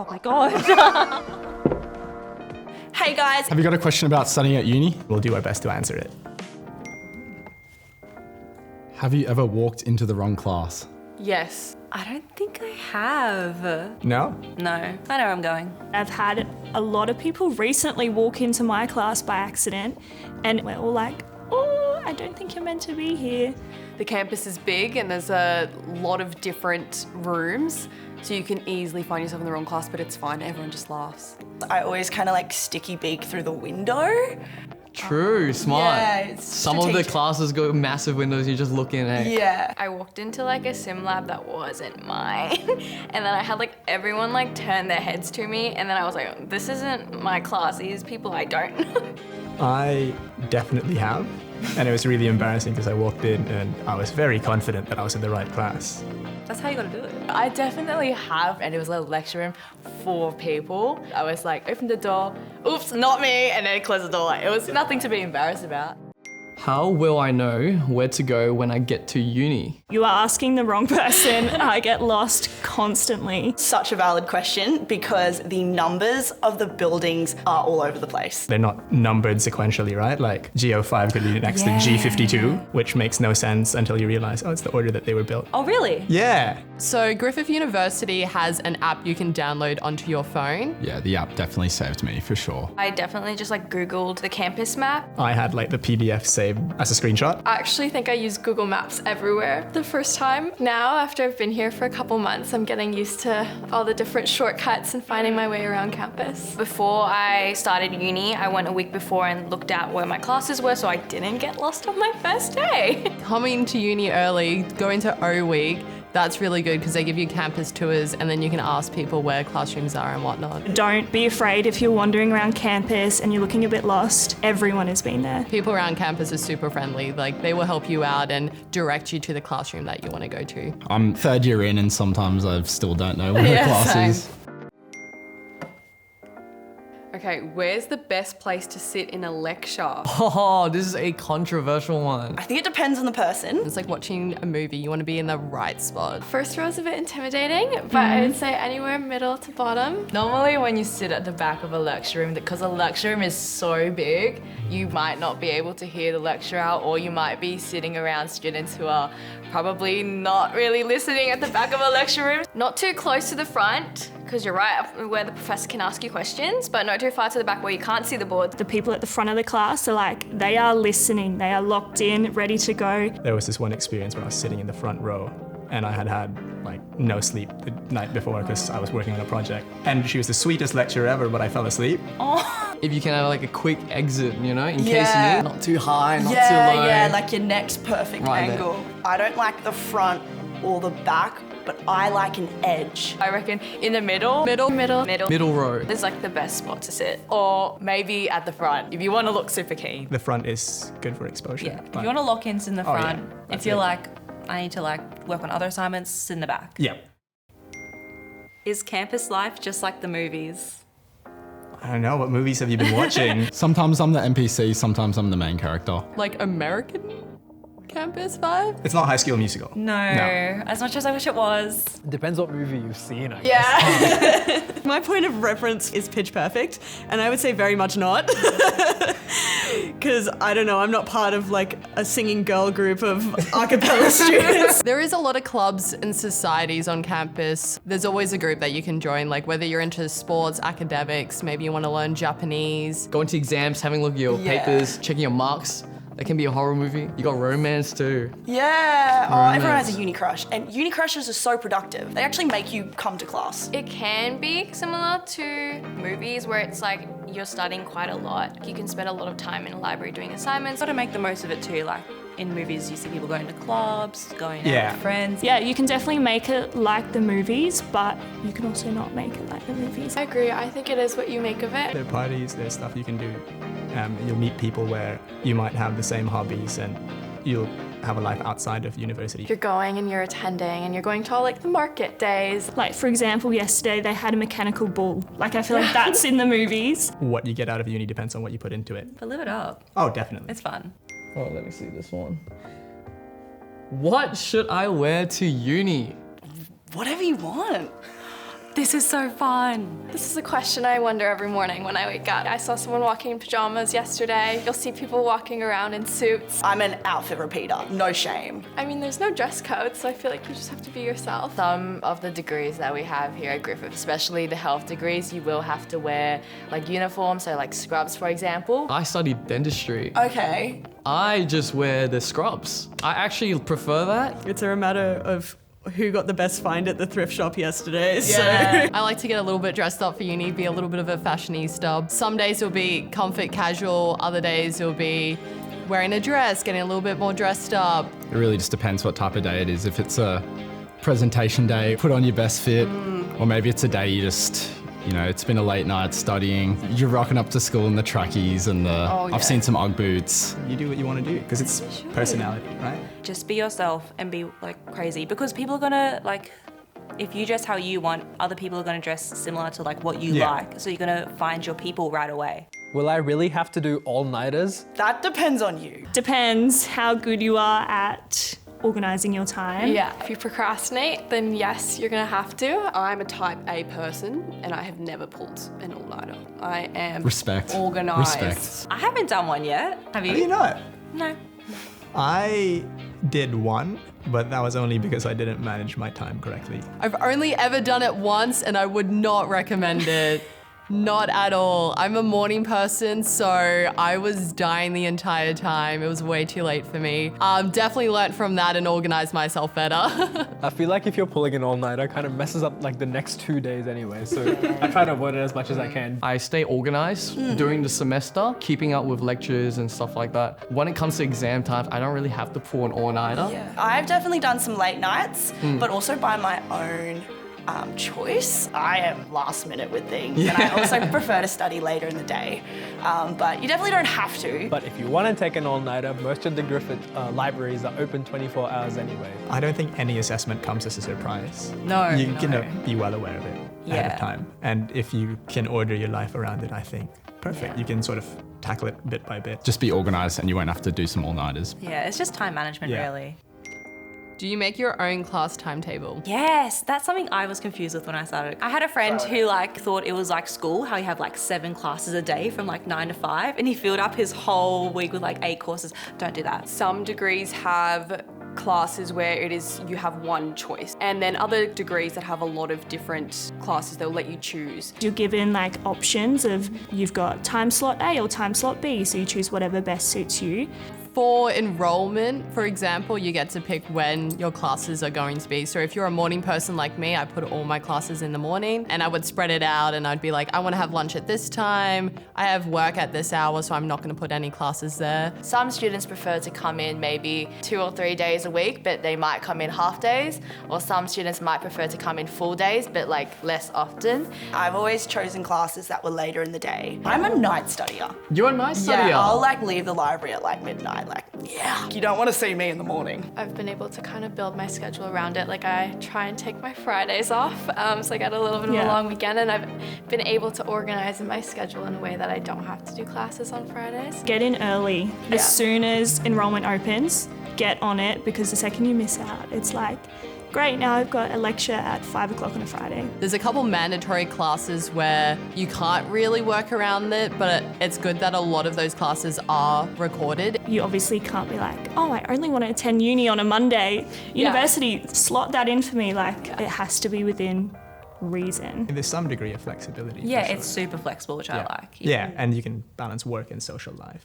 Oh my God. Hey guys. Have you got a question about studying at uni? We'll do our best to answer it. Have you ever walked into the wrong class? Yes. I don't think I have. No? No, I know where I'm going. I've had a lot of people recently walk into my class by accident and we're all like, oh, I don't think you're meant to be here. The campus is big and there's a lot of different rooms, so you can easily find yourself in the wrong class, but it's fine, everyone just laughs. I always kind of like sticky beak through the window. True, smart. Yeah, it's Some of the classes got massive windows, you just look in, eh? Yeah. I walked into like a sim lab that wasn't mine. And then I had like everyone like turn their heads to me. And then I was like, this isn't my class. These people I don't know. I definitely have. And it was really embarrassing because I walked in and I was very confident that I was in the right class. That's how you gotta do it. I definitely have, and it was a lecture room full of people. I was like, open the door, oops, not me, and then close the door. It was nothing to be embarrassed about. How will I know where to go when I get to uni? You are asking the wrong person. I get lost constantly. Such a valid question because the numbers of the buildings are all over the place. They're not numbered sequentially, right? Like G05 could be next to G52, which makes no sense until you realize, oh, it's the order that they were built. Oh, really? Yeah. So Griffith University has an app you can download onto your phone. Yeah, the app definitely saved me, for sure. I definitely just like Googled the campus map. I had like the PDF saved as a screenshot. I actually think I use Google Maps everywhere the first time. Now, after I've been here for a couple months, I'm getting used to all the different shortcuts and finding my way around campus. Before I started uni, I went a week before and looked at where my classes were so I didn't get lost on my first day. Coming to uni early, going to O week, that's really good because they give you campus tours and then you can ask people where classrooms are and whatnot. Don't be afraid if you're wandering around campus and you're looking a bit lost. Everyone has been there. People around campus are super friendly. Like they will help you out and direct you to the classroom that you want to go to. I'm third year in and sometimes I still don't know where the class is. Okay, where's the best place to sit in a lecture? Oh, this is a controversial one. I think it depends on the person. It's like watching a movie. You want to be in the right spot. First row is a bit intimidating, but I would say anywhere middle to bottom. Normally when you sit at the back of a lecture room, because a lecture room is so big, you might not be able to hear the lecture out, or you might be sitting around students who are probably not really listening at the back of a lecture room. Not too close to the front, because you're right up where the professor can ask you questions, but not too far to the back where you can't see the board. The people at the front of the class are like, they are listening, they are locked in, ready to go. There was this one experience where I was sitting in the front row and I had like no sleep the night before because I was working on a project. And she was the sweetest lecturer ever, but I fell asleep. If you can have like a quick exit, you know, in case you need. Not too high, not too low. Yeah, like your neck's perfect Right angle. there. I don't like the front or the back, but I like an edge. I reckon in the middle. Middle. Middle row. It's like the best spot to sit. Or maybe at the front, if you want to look super keen. The front is good for exposure. Yeah. If you want to lock in, sit in the Oh, yeah. front. That's If you're it. like, I need to like work on other assignments, sit in the back. Yeah. Is campus life just like the movies? I don't know, what movies have you been watching? Sometimes I'm the NPC, sometimes I'm the main character. Like American campus vibe? It's not High School Musical. No, as much as I wish it was. It depends what movie you've seen, I guess. My point of reference is Pitch Perfect, and I would say very much not. Because, I don't know, I'm not part of like a singing girl group of a cappella students. There is a lot of clubs and societies on campus. There's always a group that you can join, like whether you're into sports, academics, maybe you want to learn Japanese. Going to exams, having a look at your papers, checking your marks. That can be a horror movie. You got romance too. Yeah, everyone has a uni crush, and uni crushes are so productive. They actually make you come to class. It can be similar to movies where it's like you're studying quite a lot. You can spend a lot of time in a library doing assignments. Got to make the most of it too. Like in movies, you see people going to clubs, going out with friends. Yeah, you can definitely make it like the movies, but you can also not make it like the movies. I agree. I think it is what you make of it. There are parties, there's stuff you can do. You'll meet people where you might have the same hobbies and you'll have a life outside of university. You're going and you're attending and you're going to all like the market days. Like, for example, yesterday they had a mechanical bull. Like, I feel like that's in the movies. What you get out of uni depends on what you put into it. But live it up. Oh, definitely. It's fun. Oh, let me see this one. What should I wear to uni? Whatever you want. This is so fun. This is a question I wonder every morning when I wake up. I saw someone walking in pajamas yesterday. You'll see people walking around in suits. I'm an outfit repeater, no shame. I mean, there's no dress code, so I feel like you just have to be yourself. Some of the degrees that we have here at Griffith, especially the health degrees, you will have to wear like uniforms, so like scrubs, for example. I studied dentistry. Okay. I just wear the scrubs. I actually prefer that. It's a matter of who got the best find at the thrift shop yesterday. Yeah. I like to get a little bit dressed up for uni, be a little bit of a fashionista. Some days it'll be comfort casual, other days it'll be wearing a dress, getting a little bit more dressed up. It really just depends what type of day it is. If it's a presentation day, put on your best fit, or maybe it's a day you just, you know, it's been a late night studying. You're rocking up to school in the trackies and I've seen some Ugg boots. You do what you want to do because it's personality, right? Just be yourself and be like crazy, because people are gonna like, if you dress how you want, other people are gonna dress similar to like what you like. So you're gonna find your people right away. Will I really have to do all-nighters? That depends on you. Depends how good you are at organising your time. Yeah, if you procrastinate, then yes, you're gonna have to. I'm a type A person and I have never pulled an all-nighter. I am Respect. organised. Respect. I haven't done one yet. Have you? Have you not? No. I did one, but that was only because I didn't manage my time correctly. I've only ever done it once and I would not recommend it. Not at all. I'm a morning person, so I was dying the entire time. It was way too late for me. Definitely learnt from that and organised myself better. I feel like if you're pulling an all-nighter, it kind of messes up like the next 2 days anyway, so I try to avoid it as much as I can. I stay organised during the semester, keeping up with lectures and stuff like that. When it comes to exam times, I don't really have to pull an all-nighter. Yeah. I've definitely done some late nights, but also by my own choice. I am last minute with things, and I also prefer to study later in the day. But you definitely don't have to. But if you want to take an all-nighter, most of the Griffith libraries are open 24 hours anyway. I don't think any assessment comes as a surprise. No. You can be well aware of it ahead of time. And if you can order your life around it, I think, perfect. You can sort of tackle it bit by bit. Just be organised and you won't have to do some all-nighters. Yeah, it's just time management really. Do you make your own class timetable? Yes, that's something I was confused with when I started. I had a friend who like thought it was like school, how you have like 7 classes a day from like 9 to 5, and he filled up his whole week with like 8 courses. Don't do that. Some degrees have classes where it is you have one choice, and then other degrees that have a lot of different classes they'll let you choose. You're given like options of you've got time slot A or time slot B, so you choose whatever best suits you. For enrollment, for example, you get to pick when your classes are going to be. So if you're a morning person like me, I put all my classes in the morning and I would spread it out and I'd be like, I want to have lunch at this time. I have work at this hour, so I'm not going to put any classes there. Some students prefer to come in maybe 2 or 3 days a week, but they might come in half days, or some students might prefer to come in full days, but like less often. I've always chosen classes that were later in the day. I'm a night studier. You're a night studier? Yeah, I'll like leave the library at like midnight. Like, you don't want to see me in the morning. I've been able to kind of build my schedule around it. Like I try and take my Fridays off, so I got a little bit of a long weekend, and I've been able to organize my schedule in a way that I don't have to do classes on Fridays. Get in early. As soon as enrollment opens, get on it, because the second you miss out, it's like, great, now I've got a lecture at 5 o'clock on a Friday. There's a couple mandatory classes where you can't really work around it, but it's good that a lot of those classes are recorded. You obviously can't be like, oh, I only want to attend uni on a Monday. University, slot that in for me. Like, it has to be within reason. There's some degree of flexibility. Yeah, it's super flexible, which I like. Yeah, and you can balance work and social life.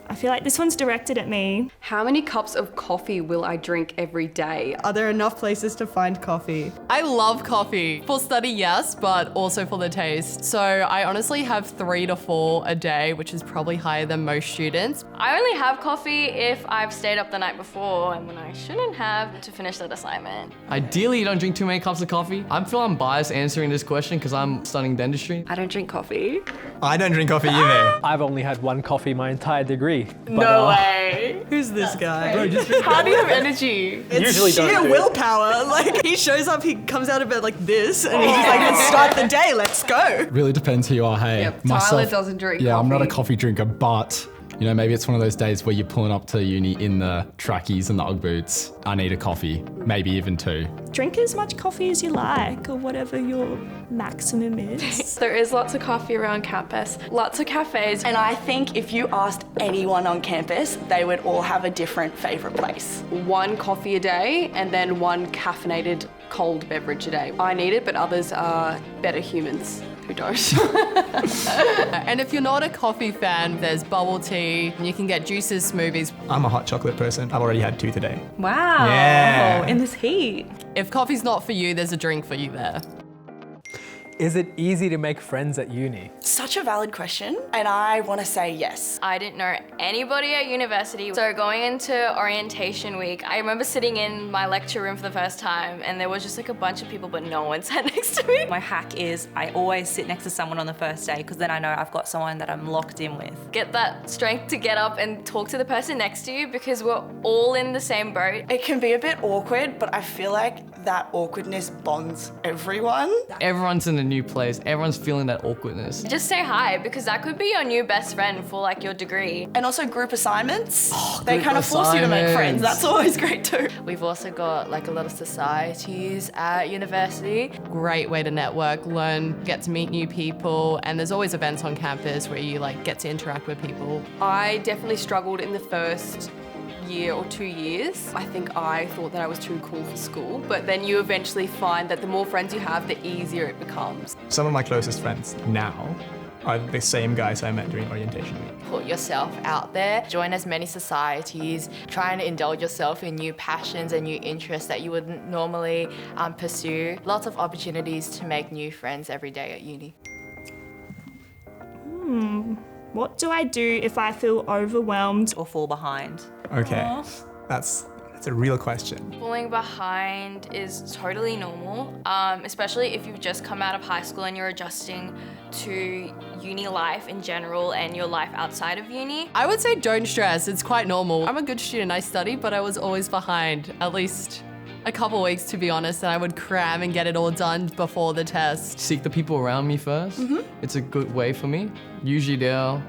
I feel like this one's directed at me. How many cups of coffee will I drink every day? Are there enough places to find coffee? I love coffee. For study, yes, but also for the taste. So I honestly have 3 to 4 a day, which is probably higher than most students. I only have coffee if I've stayed up the night before and when I shouldn't have to finish that assignment. Ideally, you don't drink too many cups of coffee. I feel I'm biased answering this question because I'm studying dentistry. I don't drink coffee. I don't drink coffee either. I've only had 1 coffee my entire degree. No way. Who's this guy? Bro, just How do you have energy? It's Usually don't sheer do it. willpower. Like, he shows up, he comes out of bed like this, and he's just like, let's start the day, let's go. Really depends who you are, hey. Yep, Tyler doesn't drink Yeah, I'm not a coffee. coffee drinker, but You know, maybe it's one of those days where you're pulling up to uni in the trackies and the Ugg boots. I need a coffee, maybe even 2. Drink as much coffee as you like, or whatever your maximum is. There is lots of coffee around campus, lots of cafes. And I think if you asked anyone on campus, they would all have a different favourite place. 1 coffee a day and then 1 caffeinated cold beverage a day. I need it, but others are better humans who don't. And if you're not a coffee fan, there's bubble tea. You can get juices, smoothies. I'm a hot chocolate person. I've already had 2 today. Wow. Yeah. In this heat. If coffee's not for you, there's a drink for you there. Is it easy to make friends at uni? Such a valid question, and I want to say yes. I didn't know anybody at university. So going into orientation week, I remember sitting in my lecture room for the first time and there was just like a bunch of people, but no one sat next to me. My hack is I always sit next to someone on the first day because then I know I've got someone that I'm locked in with. Get that strength to get up and talk to the person next to you because we're all in the same boat. It can be a bit awkward, but I feel like that awkwardness bonds everyone. Everyone's in a new place. Everyone's feeling that awkwardness. Just say hi because that could be your new best friend for like your degree. And also group assignments. They group kind of force you to make friends. assignments. That's always great too. We've also got like a lot of societies at university. Great way to network, learn, get to meet new people, and there's always events on campus where you like get to interact with people. I definitely struggled in the first year or 2 years. I think I thought that I was too cool for school, but then you eventually find that the more friends you have, the easier it becomes. Some of my closest friends now are the same guys I met during orientation week. Put yourself out there, join as many societies, try and indulge yourself in new passions and new interests that you wouldn't normally pursue. Lots of opportunities to make new friends every day at uni. What do I do if I feel overwhelmed? Or fall behind. Okay, that's a real question. Falling behind is totally normal, especially if you've just come out of high school and you're adjusting to uni life in general and your life outside of uni. I would say don't stress, it's quite normal. I'm a good student, I study, but I was always behind, at least a couple weeks to be honest, and I would cram and get it all done before the test. Seek the people around me first. It's a good way for me. Usually they're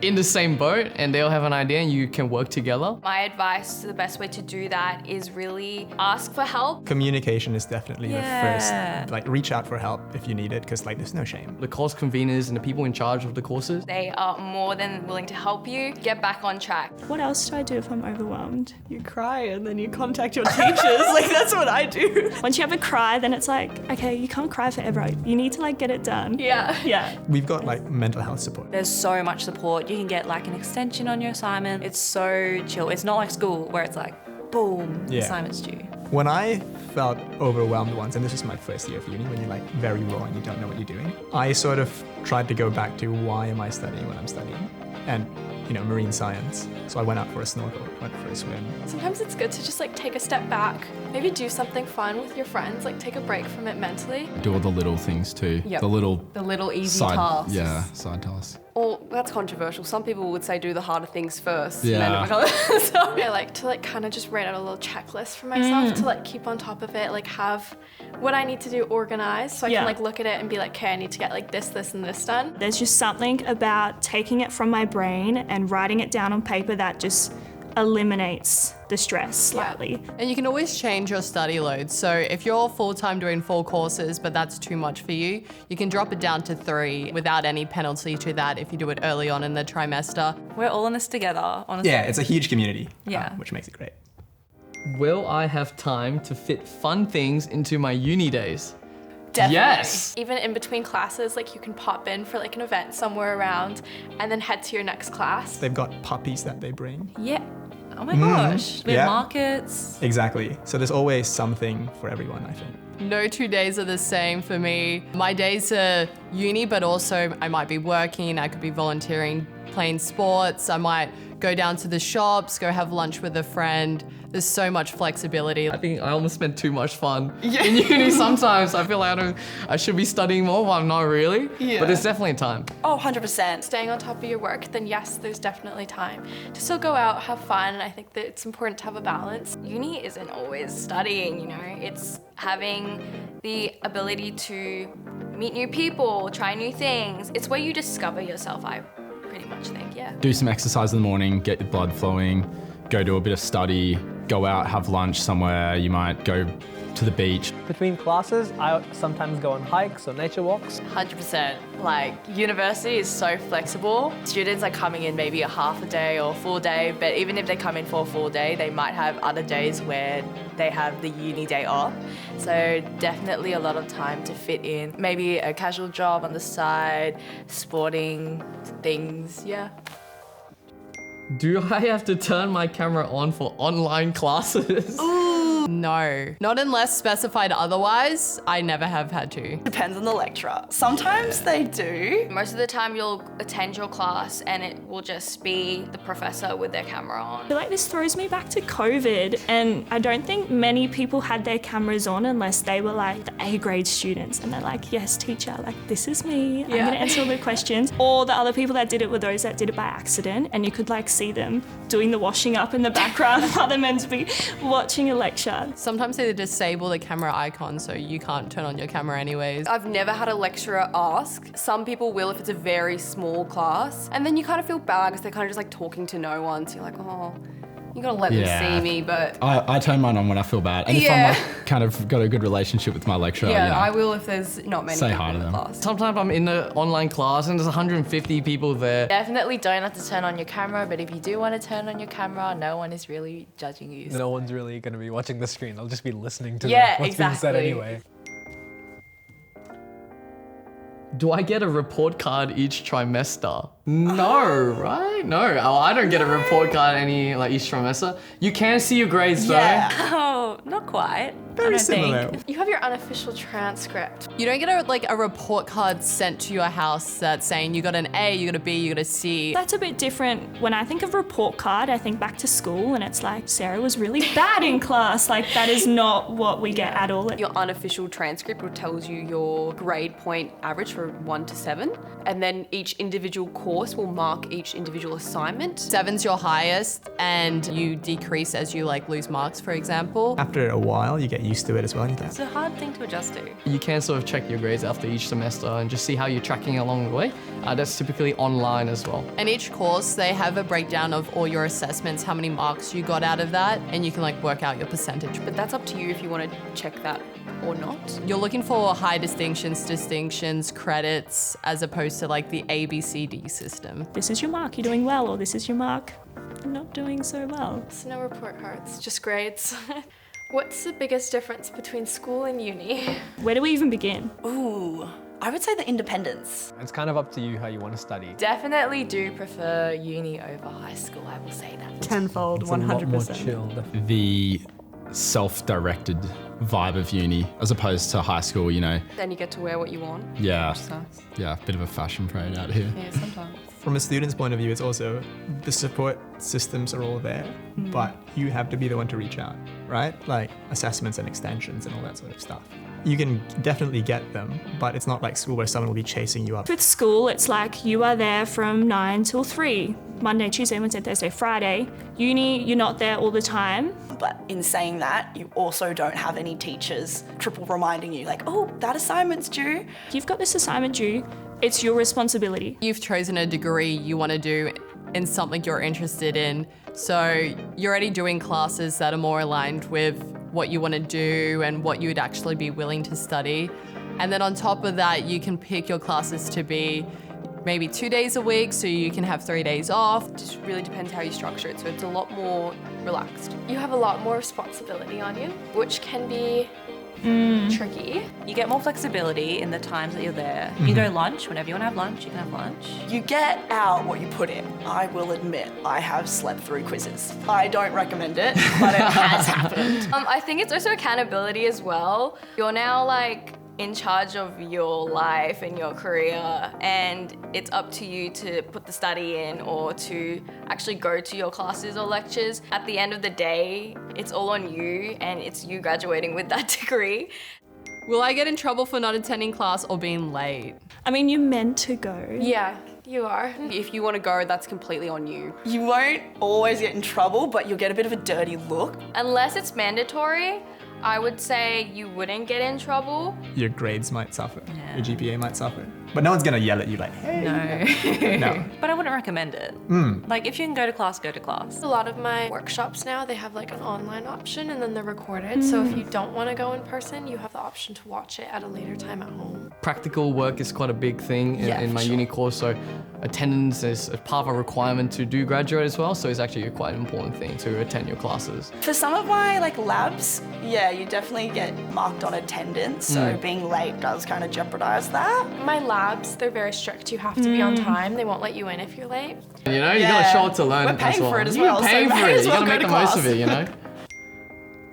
in the same boat and they'll have an idea and you can work together. My advice, the best way to do that is really ask for help. Communication is definitely the first, like reach out for help if you need it, because like there's no shame. The course conveners and the people in charge of the courses. They are more than willing to help you get back on track. What else do I do if I'm overwhelmed? You cry and then you contact your teachers. Like, that's what I do. Once you have a cry, then it's like, okay, you can't cry forever. You need to like get it done. Yeah. We've got like mental health support. There's so much support. You can get like an extension on your assignment. It's so chill. It's not like school where it's like, boom, assignment's due. When I felt overwhelmed once, and this was my first year of uni, when you're like very raw and you don't know what you're doing, I sort of tried to go back to why am I studying what I'm studying? And, you know, marine science. So I went out for a snorkel, went for a swim. Sometimes it's good to just like take a step back, maybe do something fun with your friends, like take a break from it mentally. Do all the little things too. Yep. The little easy side, tasks. Yeah, side tasks. Or that's controversial. Some people would say do the harder things first. Yeah. And then it becomes I like to like kind of just write out a little checklist for myself to like keep on top of it, like have what I need to do organized so I can like look at it and be like, okay, I need to get like this, this, and this done. There's just something about taking it from my brain and writing it down on paper that just eliminates the stress slightly. And you can always change your study load. So if you're full-time doing 4 courses, but that's too much for you, you can drop it down to 3 without any penalty to that if you do it early on in the trimester. We're all in this together, honestly. Yeah, it's a huge community, Yeah. which makes it great. Will I have time to fit fun things into my uni days? Definitely. Yes. Even in between classes, like you can pop in for like an event somewhere around and then head to your next class. They've got puppies that they bring. Yeah. Oh my gosh. We have markets. Exactly. So there's always something for everyone, I think. No 2 days are the same for me. My days are uni, but also I might be working, I could be volunteering, playing sports, I might go down to the shops, go have lunch with a friend. There's so much flexibility. I think I almost spend too much fun in uni sometimes. I feel like I should be studying more, but I'm not really. Yeah. But there's definitely time. Oh, 100%. Staying on top of your work, then yes, there's definitely time to still go out, have fun, and I think that it's important to have a balance. Uni isn't always studying, you know, it's having the ability to meet new people, try new things. It's where you discover yourself, I pretty much think, yeah. Do some exercise in the morning, get your blood flowing, go do a bit of study, go out, have lunch somewhere. You might go to the beach. Between classes, I sometimes go on hikes or nature walks. 100%. Like, university is so flexible. Students are coming in maybe a half a day or a full day, but even if they come in for a full day, they might have other days where they have the uni day off. So definitely a lot of time to fit in. Maybe a casual job on the side, sporting things, yeah. Do I have to turn my camera on for online classes? No, not unless specified otherwise. I never have had to. Depends on the lecturer. Sometimes they do. Most of the time you'll attend your class and it will just be the professor with their camera on. I feel like this throws me back to COVID, and I don't think many people had their cameras on unless they were like the A grade students and they're like, yes, teacher, like this is me, I'm gonna answer all the questions. Or the other people that did it were those that did it by accident, and you could like see them doing the washing up in the background while they're meant to be watching a lecture. Sometimes they disable the camera icon so you can't turn on your camera anyways. I've never had a lecturer ask. Some people will if it's a very small class. And then you kind of feel bad because they're kind of just like talking to no one. So you're like, oh, you gotta let them see me, but... I turn mine on when I feel bad. And if I'm like, kind of got a good relationship with my lecturer, I will if there's not many say people hi to in the them. class. Sometimes I'm in the online class and there's 150 people there. Definitely don't have to turn on your camera, but if you do want to turn on your camera, no one is really judging you. No one's really going to be watching the screen. They'll just be listening to what's being said anyway. Do I get a report card each trimester? No, right? No, I don't get a report card each trimester. You can see your grades though. Oh, not quite. Very similar. You have your unofficial transcript. You don't get a report card sent to your house that's saying you got an A, you got a B, you got a C. That's a bit different. When I think of report card, I think back to school and it's like, Sarah was really bad in class. Like that is not what we get at all. Your unofficial transcript will tells you your grade point average for 1 to 7. And then each individual course will mark each individual assignment. 7's your highest and you decrease as you lose marks, for example. After a while, you get used to it as well. It's a hard thing to adjust to. You can sort of check your grades after each semester and just see how you're tracking along the way. That's typically online as well. And each course, they have a breakdown of all your assessments, how many marks you got out of that, and you can work out your percentage. But that's up to you if you want to check that or not. You're looking for high distinctions, credits, as opposed to the ABCD system. This is your mark, you're doing well, or this is your mark, you're not doing so well. It's no report cards, just grades. What's the biggest difference between school and uni? Where do we even begin? Ooh, I would say the independence. It's kind of up to you how you want to study. Definitely do prefer uni over high school, I will say that. Tenfold, It's 100%. a lot more chill. The self-directed vibe of uni as opposed to high school, Then you get to wear what you want. Yeah. Which is nice. Yeah, bit of a fashion parade out here. Yeah, sometimes. From a student's point of view, it's also the support systems are all there, but you have to be the one to reach out, right? Like assessments and extensions and all that sort of stuff. You can definitely get them, but it's not like school where someone will be chasing you up. With school, it's like you are there from 9 till 3, Monday, Tuesday, Wednesday, Thursday, Friday. Uni, you're not there all the time. But in saying that, you also don't have any teachers triple reminding you oh, that assignment's due. You've got this assignment due, it's your responsibility. You've chosen a degree you want to do in something you're interested in, so you're already doing classes that are more aligned with what you want to do and what you would actually be willing to study. And then on top of that, you can pick your classes to be maybe 2 days a week, so you can have 3 days off. It just really depends how you structure it, so it's a lot more relaxed. You have a lot more responsibility on you, which can be tricky. You get more flexibility in the times that you're there. You can go lunch whenever you want to have lunch, you can have lunch. You get out what you put in. I will admit, I have slept through quizzes. I don't recommend it, but it has happened. I think it's also accountability as well. You're now in charge of your life and your career, and it's up to you to put the study in or to actually go to your classes or lectures. At the end of the day, it's all on you and it's you graduating with that degree. Will I get in trouble for not attending class or being late? I mean, you're meant to go. Yeah, you are. If you want to go, that's completely on you. You won't always get in trouble, but you'll get a bit of a dirty look. Unless it's mandatory, I would say you wouldn't get in trouble. Your grades might suffer. Your GPA might suffer. But no one's gonna yell at you like, hey. No. But I wouldn't recommend it. Like if you can go to class, go to class. A lot of my workshops now, they have like an online option and then they're recorded. So if you don't want to go in person, you have the option to watch it at a later time at home. Practical work is quite a big thing in my uni course, so attendance is a part of a requirement to do graduate as well, so it's actually a quite important thing to attend your classes. For some of my like labs, yeah, you definitely get marked on attendance, so being late does kind of jeopardize that. My labs, they're very strict. You have to be on time. They won't let you in if you're late. You know, you gotta show up to learn. We're paying for it as well. You're paying for it. You gotta make the most class. of it, you know?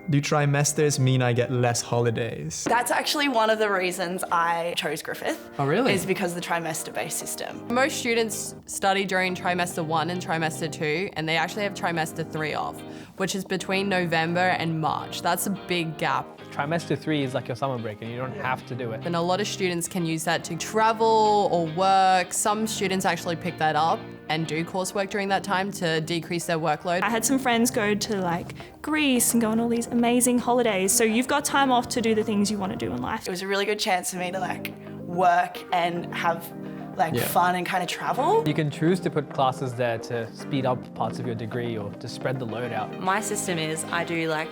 Do trimesters mean I get less holidays? That's actually one of the reasons I chose Griffith. Oh, really? Is because of the trimester-based system. Most students study during trimester 1 and trimester 2, and they actually have trimester 3 off, which is between November and March. That's a big gap. Trimester 3 is like your summer break and you don't have to do it. And a lot of students can use that to travel or work. Some students actually pick that up and do coursework during that time to decrease their workload. I had some friends go to like Greece and go on all these amazing holidays. So you've got time off to do the things you want to do in life. It was a really good chance for me to like work and have like fun and kind of travel. You can choose to put classes there to speed up parts of your degree or to spread the load out. My system is I do like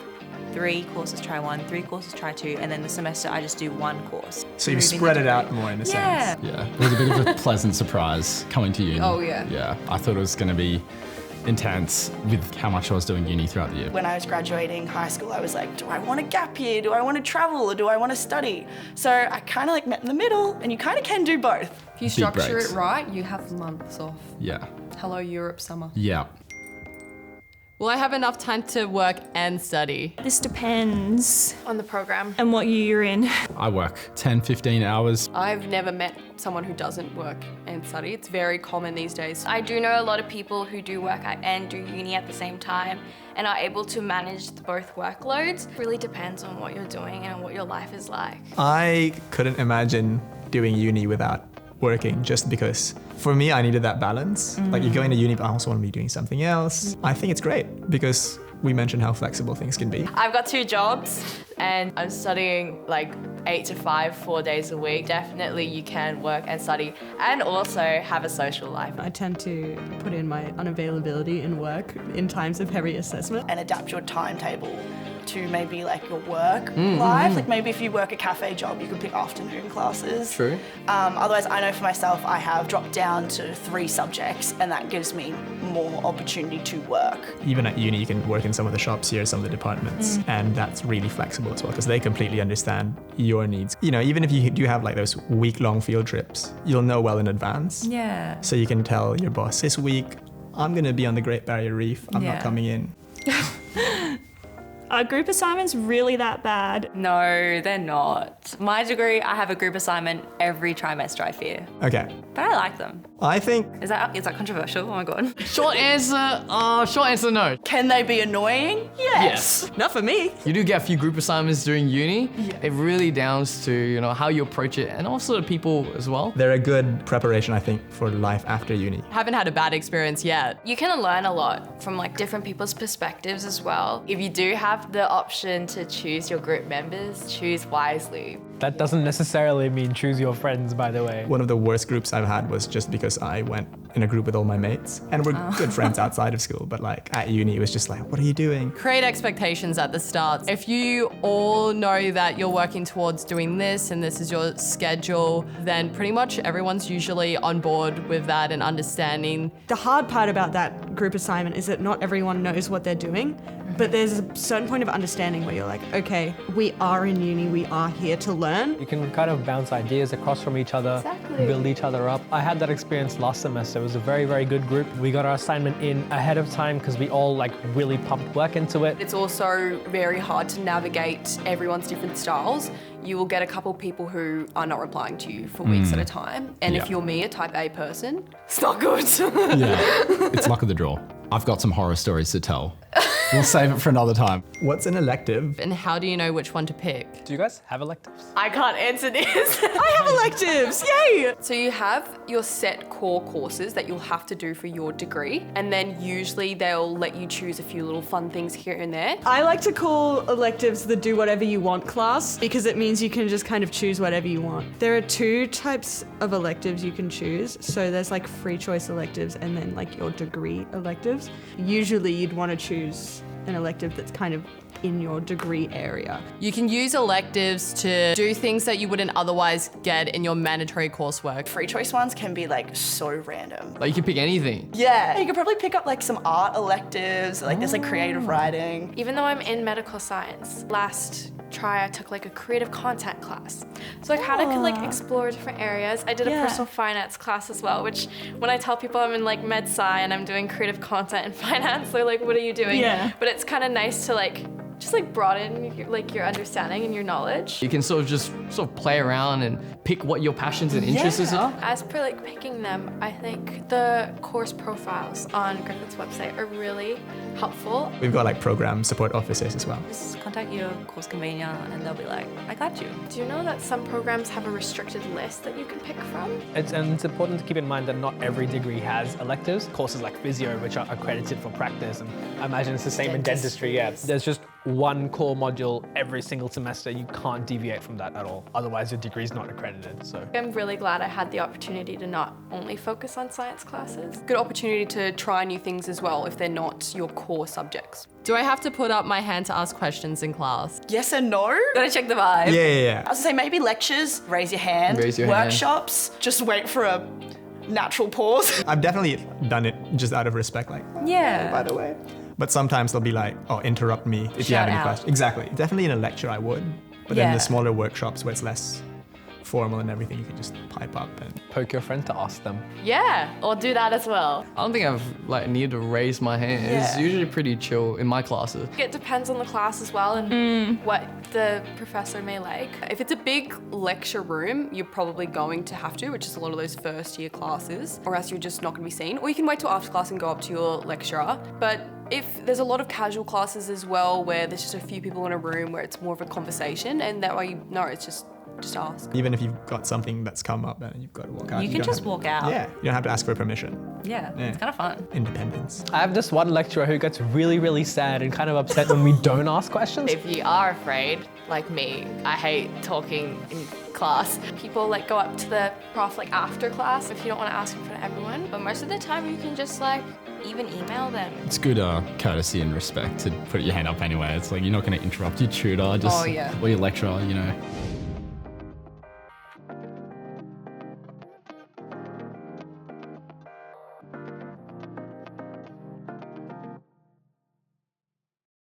3 courses, try 1, 3 courses, try 2, and then the semester I just do 1 course. So you've spread it out more in a sense. Yeah, it was a bit of a pleasant surprise coming to uni. Oh, yeah. Yeah, I thought it was going to be intense with how much I was doing uni throughout the year. When I was graduating high school, I was like, do I want a gap year? Do I want to travel or do I want to study? So I kind of like met in the middle, and you kind of can do both. If you Big structure breaks. it right, you have months off. Yeah. Hello, Europe summer. Yeah. Will I have enough time to work and study? This depends On the program. on what year you're in. I work 10, 15 hours. I've never met someone who doesn't work and study. It's very common these days. I do know a lot of people who do work and do uni at the same time and are able to manage both workloads. It really depends on what you're doing and what your life is like. I couldn't imagine doing uni without working, just because for me I needed that balance. Like you go into uni but I also want to be doing something else. I think it's great because we mentioned how flexible things can be. I've got 2 jobs and I'm studying like 8 to 5, 4 days a week. Definitely you can work and study and also have a social life. I tend to put in my unavailability in work in times of heavy assessment. And adapt your timetable to maybe like your work life. Like maybe if you work a cafe job, you could pick afternoon classes. True. Otherwise, I know for myself, I have dropped down to 3 subjects, and that gives me more opportunity to work. Even at uni you can work in some of the shops here, some of the departments, and that's really flexible as well because they completely understand your needs. You know, even if you do have like those week-long field trips, you'll know well in advance. Yeah. So you can tell your boss, this week I'm gonna be on the Great Barrier Reef, I'm not coming in. Are group assignments really that bad? No, they're not. My degree, I have a group assignment every trimester, I fear. Okay. But I like them. I think Is that controversial? Oh my god. Short answer, no. Can they be annoying? Yes. Not for me. You do get a few group assignments during uni. It really downs to, you know, how you approach it and also the people as well. they're a good preparation, I think, for life after uni. Haven't had a bad experience yet. You can learn a lot from like different people's perspectives as well. If you do have the option to choose your group members, choose wisely. That doesn't necessarily mean choose your friends, by the way. One of the worst groups I've had was just because I went in a group with all my mates and we're good friends outside of school, but like at uni it was just like, what are you doing? Create expectations at the start. If you all know that you're working towards doing this and this is your schedule, then pretty much everyone's usually on board with that and understanding. The hard part about that group assignment is that not everyone knows what they're doing, but there's a certain point of understanding where you're like, okay, we are in uni, we are here to learn. You can kind of bounce ideas across from each other, build each other up. I had that experience last semester. It was a very, very good group. We got our assignment in ahead of time because we all like really pumped work into it. It's also very hard to navigate everyone's different styles. You will get a couple people who are not replying to you for weeks at a time. And if you're me, a type A person, it's not good. Yeah, it's luck of the draw. I've got some horror stories to tell. We'll save it for another time. What's an elective? And how do you know which one to pick? Do you guys have electives? I can't answer this. I have electives, yay! So you have your set core courses that you'll have to do for your degree, and then usually they'll let you choose a few little fun things here and there. I like to call electives the do whatever you want class because it means you can just kind of choose whatever you want. There are 2 types of electives you can choose. So there's like free choice electives and then like your degree electives. Usually you'd want to choose an elective that's kind of in your degree area. You can use electives to do things that you wouldn't otherwise get in your mandatory coursework. Free choice ones can be like so random. Like you can pick anything. Yeah, you could probably pick up like some art electives, like there's like creative writing. Even though I'm in medical science, last try I took like a creative content class. So I kind of could like explore different areas. I did a personal finance class as well, which when I tell people I'm in like med sci and I'm doing creative content and finance, they're like, what are you doing? Yeah. But it's kind of nice to like just like broaden your understanding and your knowledge. You can sort of play around and pick what your passions and interests are. As per like picking them, I think the course profiles on Griffith's website are really helpful. We've got like program support officers as well. Just contact your course convener and they'll be like, I got you. Do you know that some programs have a restricted list that you can pick from? It's important to keep in mind that not every degree has electives. Courses like physio, which are accredited for practice, and I imagine it's the same in dentistry. Yeah, there's just one core module every single semester. You can't deviate from that at all. Otherwise, your degree's not accredited. So I'm really glad I had the opportunity to not only focus on science classes. Good opportunity to try new things as well if they're not your core subjects. Do I have to put up my hand to ask questions in class? Yes and no. Gotta check the vibe. Yeah. I was gonna say maybe lectures, raise your hand. Raise your hand. Workshops, just wait for a natural pause. I've definitely done it just out of respect, like, Yeah. By the way. but sometimes they'll be like, oh, interrupt me if you have Shout any out. questions. Exactly. Definitely in a lecture I would. But then Yeah. the smaller workshops where it's less formal and everything, you can just pipe up and poke your friend to ask them. Yeah, or do that as well. I don't think I've like needed to raise my hand. It's usually pretty chill in my classes. It depends on the class as well and what the professor may like. If it's a big lecture room, you're probably going to have to, which is a lot of those first year classes, or else you're just not going to be seen. Or you can wait till after class and go up to your lecturer. But if there's a lot of casual classes as well, where there's just a few people in a room where it's more of a conversation, and that way you know it's just ask. even if you've got something that's come up and you've got to walk out. You can don't just have- walk out. Yeah, you don't have to ask for permission. Yeah, it's kind of fun. Independence. I have this one lecturer who gets really, really sad and kind of upset when we don't ask questions. If you are afraid, like me, I hate talking in class. People like go up to the prof like after class if you don't want to ask in front of everyone. But most of the time you can just like even email them. It's good courtesy and respect to put your hand up anyway. It's like you're not going to interrupt your tutor, just Oh, yeah. or your lecturer, you know.